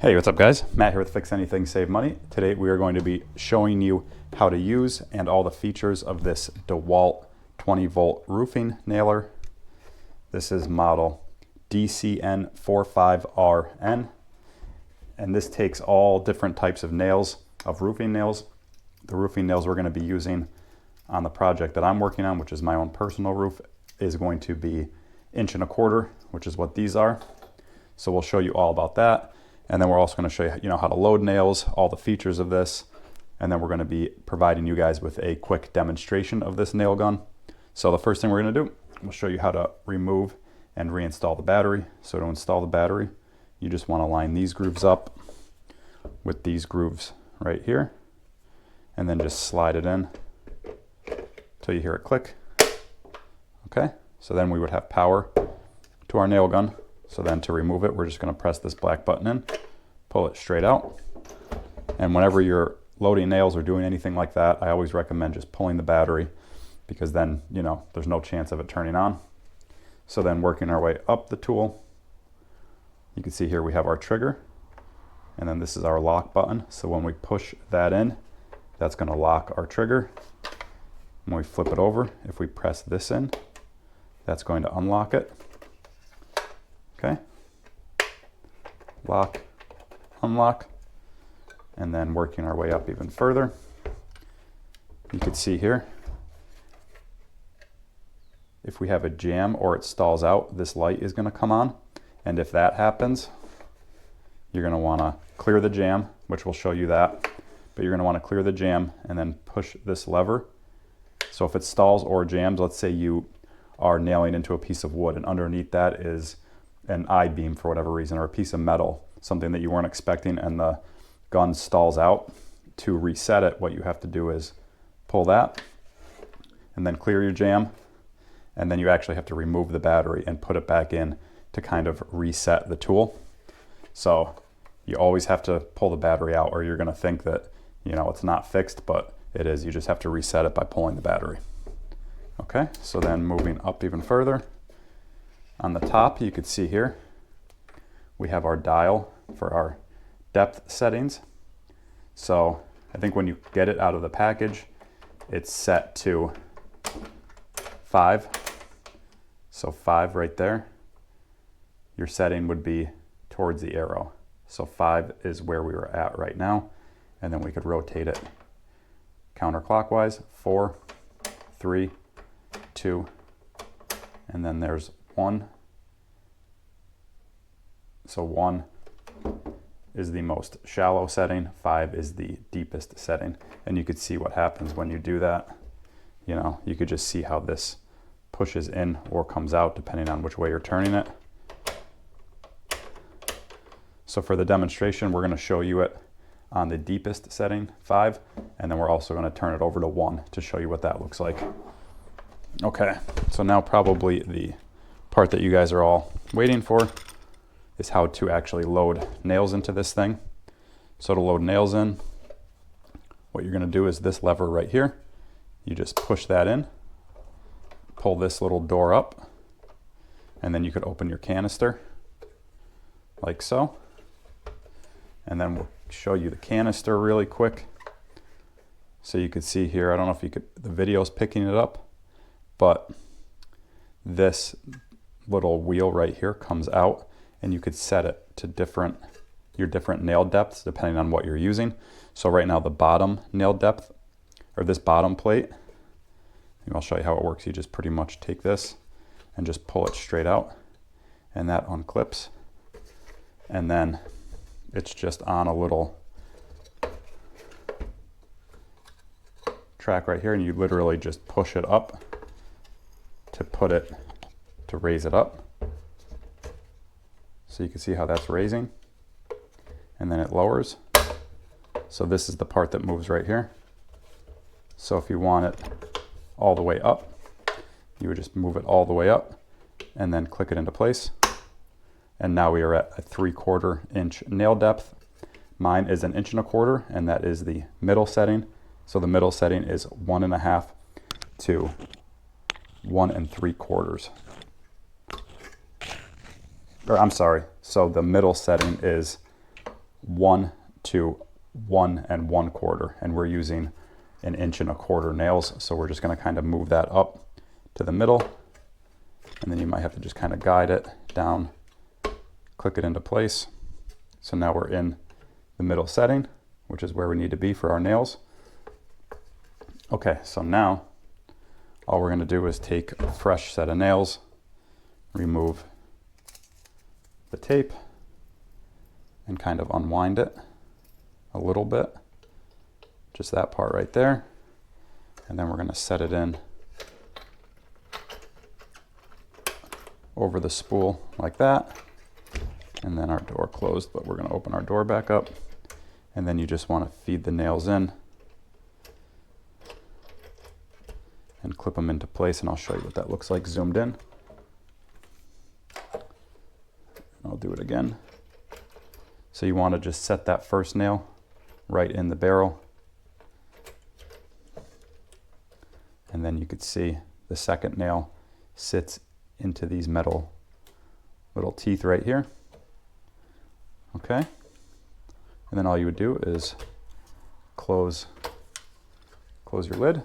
Hey, what's up guys? Matt here with Fix Anything Save Money. Today we are going to be showing you how to use and all the features of this Dewalt 20 volt roofing nailer. This is model DCN45RN, and this takes all different types of nails, of roofing nails. The roofing nails we're going to be using on the project that I'm working on, which is my own personal roof, is going to be 1 1/4 inch, which is what these are. So we'll show you all about that. And then we're also going to show you, how to load nails, all the features of this. And then we're going to be providing you guys with a quick demonstration of this nail gun. So the first thing we're going to do, we'll show you how to remove and reinstall the battery. So to install the battery, you just want to line these grooves up with these grooves right here. And then just slide it in until you hear it click. Okay, so then we would have power to our nail gun. So then to remove it, we're just going to press this black button in, pull it straight out. And whenever you're loading nails or doing anything like that, I always recommend just pulling the battery, because then, there's no chance of it turning on. So then working our way up the tool, you can see here we have our trigger, and then this is our lock button. So when we push that in, that's going to lock our trigger. When we flip it over, if we press this in, that's going to unlock it. Okay, lock, unlock, and then working our way up even further, you can see here, if we have a jam or it stalls out, this light is going to come on. And if that happens, you're going to want to clear the jam, which will show you that, but you're going to want to clear the jam and then push this lever. So if it stalls or jams, let's say you are nailing into a piece of wood and underneath that is an I-beam for whatever reason, or a piece of metal, something that you weren't expecting, and the gun stalls out. To reset it, what you have to do is pull that and then clear your jam, and then you actually have to remove the battery and put it back in to kind of reset the tool. So you always have to pull the battery out, or you're going to think that it's not fixed, but it is. You just have to reset it by pulling the battery. Okay, so then moving up even further, on the top, you could see here, we have our dial for our depth settings. So I think when you get it out of the package, it's set to 5. So 5 right there. Your setting would be towards the arrow. So 5 is where we were at right now. And then we could rotate it counterclockwise. 4, 3, 2, and then there's 1. So 1 is the most shallow setting, 5 is the deepest setting. And you could see what happens when you do that. You could just see how this pushes in or comes out depending on which way you're turning it. So for the demonstration, we're going to show you it on the deepest setting, 5, and then we're also going to turn it over to 1 to show you what that looks like. Okay, so now probably the part that you guys are all waiting for is how to actually load nails into this thing. So to load nails in, what you're going to do is this lever right here. You just push that in, pull this little door up, and then you could open your canister like so. And then we'll show you the canister really quick. So you could see here, I don't know if the video's picking it up, but this little wheel right here comes out, and you could set it to your different nail depths depending on what you're using. So right now the bottom nail depth, or this bottom plate, and I'll show you how it works. You just pretty much take this and just pull it straight out, and that unclips, and then it's just on a little track right here, and you literally just push it up to raise it up. So you can see how that's raising, and then it lowers. So this is the part that moves right here. So if you want it all the way up, you would just move it all the way up and then click it into place. And now we are at a 3/4 inch nail depth. Mine is 1 1/4 inch, and that is the middle setting. So the middle setting is 1 1/2 to 1 3/4. Or I'm sorry, so the middle setting is 1 to 1 1/4, and we're using 1 1/4 inch nails. So we're just going to kind of move that up to the middle, and then you might have to just kind of guide it down, click it into place. So now we're in the middle setting, which is where we need to be for our nails. Okay, so now all we're going to do is take a fresh set of nails, remove the tape, and kind of unwind it a little bit, just that part right there. And then we're going to set it in over the spool like that. And then our door closed, but we're going to open our door back up. And then you just want to feed the nails in and clip them into place, and I'll show you what that looks like zoomed in. I'll do it again. So you want to just set that first nail right in the barrel, and then you could see the second nail sits into these metal little teeth right here. Okay, and then all you would do is close your lid.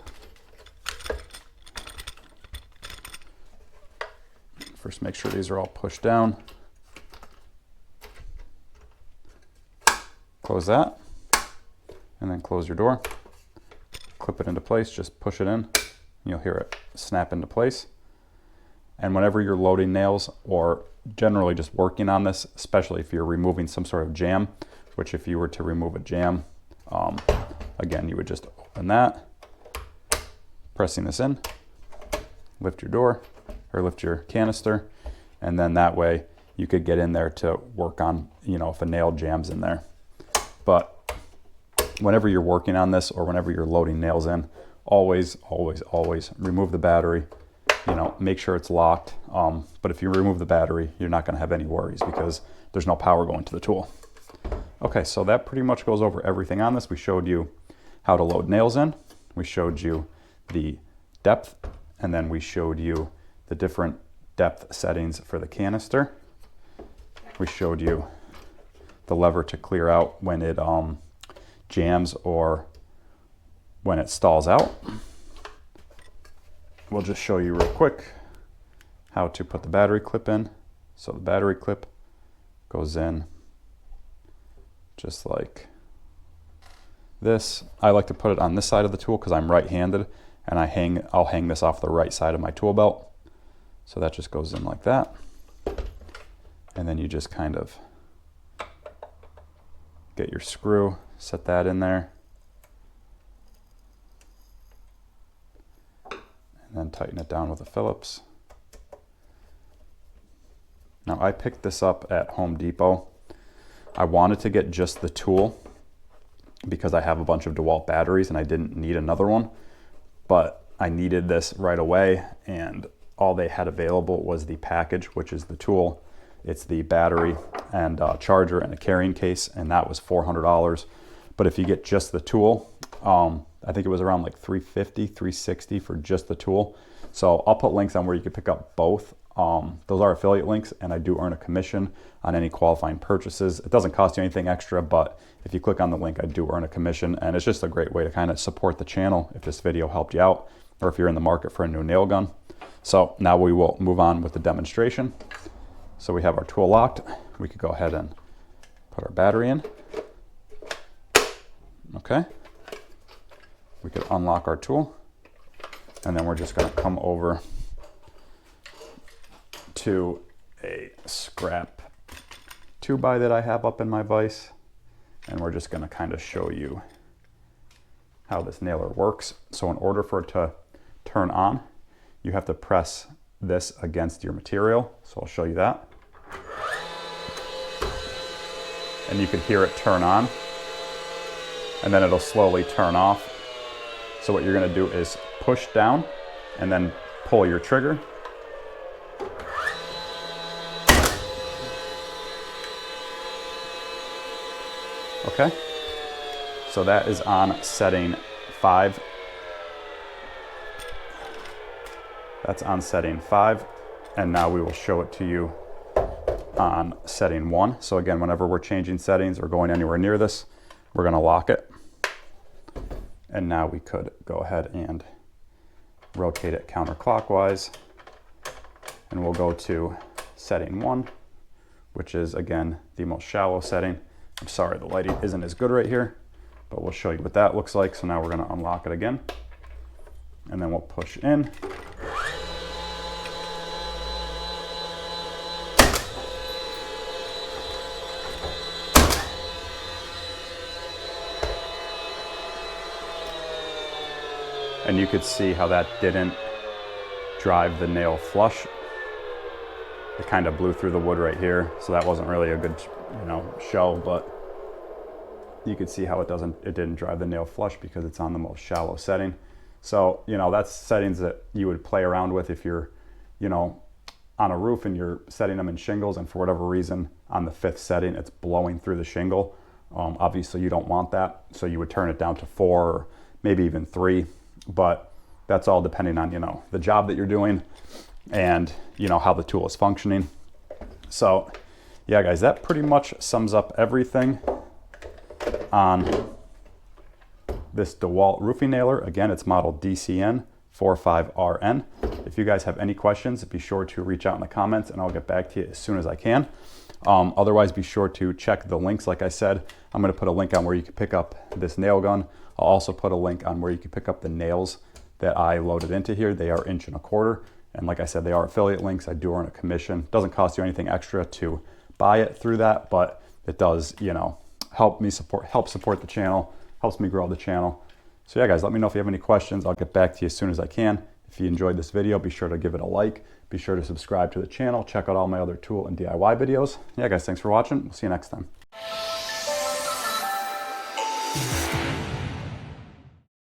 First, make sure these are all pushed down. Close that, and then close your door. Clip it into place, just push it in, and you'll hear it snap into place. And whenever you're loading nails, or generally just working on this, especially if you're removing some sort of jam, which if you were to remove a jam, again, you would just open that, pressing this in, lift your door, or lift your canister, and then that way you could get in there to work on, if a nail jams in there. But whenever you're working on this, or whenever you're loading nails in, always remove the battery. Make sure it's locked. But if you remove the battery, you're not going to have any worries because there's no power going to the tool. Okay, so that pretty much goes over everything on this. We showed you how to load nails in. We showed you the depth, and then we showed you the different depth settings for the canister. We showed you the lever to clear out when it jams or when it stalls out. We'll just show you real quick how to put the battery clip in. So the battery clip goes in just like this. I like to put it on this side of the tool because I'm right-handed, and I'll hang this off the right side of my tool belt. So that just goes in like that. And then you just kind of get your screw, set that in there, and then tighten it down with a Phillips. Now I picked this up at Home Depot. I wanted to get just the tool because I have a bunch of Dewalt batteries and I didn't need another one, but I needed this right away, and all they had available was the package, which is the tool. It's the battery and charger and a carrying case, and that was $400. But if you get just the tool, I think it was around like $350, $360 for just the tool. So I'll put links on where you can pick up both. Those are affiliate links, and I do earn a commission on any qualifying purchases. It doesn't cost you anything extra, but if you click on the link, I do earn a commission, and it's just a great way to kind of support the channel if this video helped you out, or if you're in the market for a new nail gun. So now we will move on with the demonstration. So we have our tool locked. We could go ahead and put our battery in. Okay. We could unlock our tool, and then we're just going to come over to a scrap 2x that I have up in my vise, and we're just going to kind of show you how this nailer works. So in order for it to turn on, you have to press this against your material. So I'll show you that. And you can hear it turn on, and then it'll slowly turn off. So what you're going to do is push down and then pull your trigger. Okay, so that is on setting 5. That's on setting 5, and now we will show it to you on setting 1. So again, whenever we're changing settings or going anywhere near this, we're going to lock it. And now we could go ahead and rotate it counterclockwise. And we'll go to setting 1, which is again the most shallow setting. I'm sorry the lighting isn't as good right here, but we'll show you what that looks like. So now we're going to unlock it again, and then we'll push in. And you could see how that didn't drive the nail flush. It kind of blew through the wood right here, so that wasn't really a good, show, but you could see how it didn't drive the nail flush because it's on the most shallow setting. So, that's settings that you would play around with if you're, on a roof and you're setting them in shingles, and for whatever reason on the 5th setting it's blowing through the shingle. Obviously you don't want that, so you would turn it down to 4 or maybe even 3. But that's all depending on, the job that you're doing and, how the tool is functioning. So yeah, guys, that pretty much sums up everything on this Dewalt roofing nailer. Again, it's model DCN45RN. If you guys have any questions, be sure to reach out in the comments and I'll get back to you as soon as I can. Otherwise, be sure to check the links. Like I said, I'm going to put a link on where you can pick up this nail gun. I'll also put a link on where you can pick up the nails that I loaded into here. They are 1 1/4 inch. And like I said, they are affiliate links. I do earn a commission. Doesn't cost you anything extra to buy it through that, but it does, help support the channel, helps me grow the channel. So yeah, guys, let me know if you have any questions. I'll get back to you as soon as I can. If you enjoyed this video, be sure to give it a like. Be sure to subscribe to the channel. Check out all my other tool and DIY videos. Yeah, guys, thanks for watching. We'll see you next time.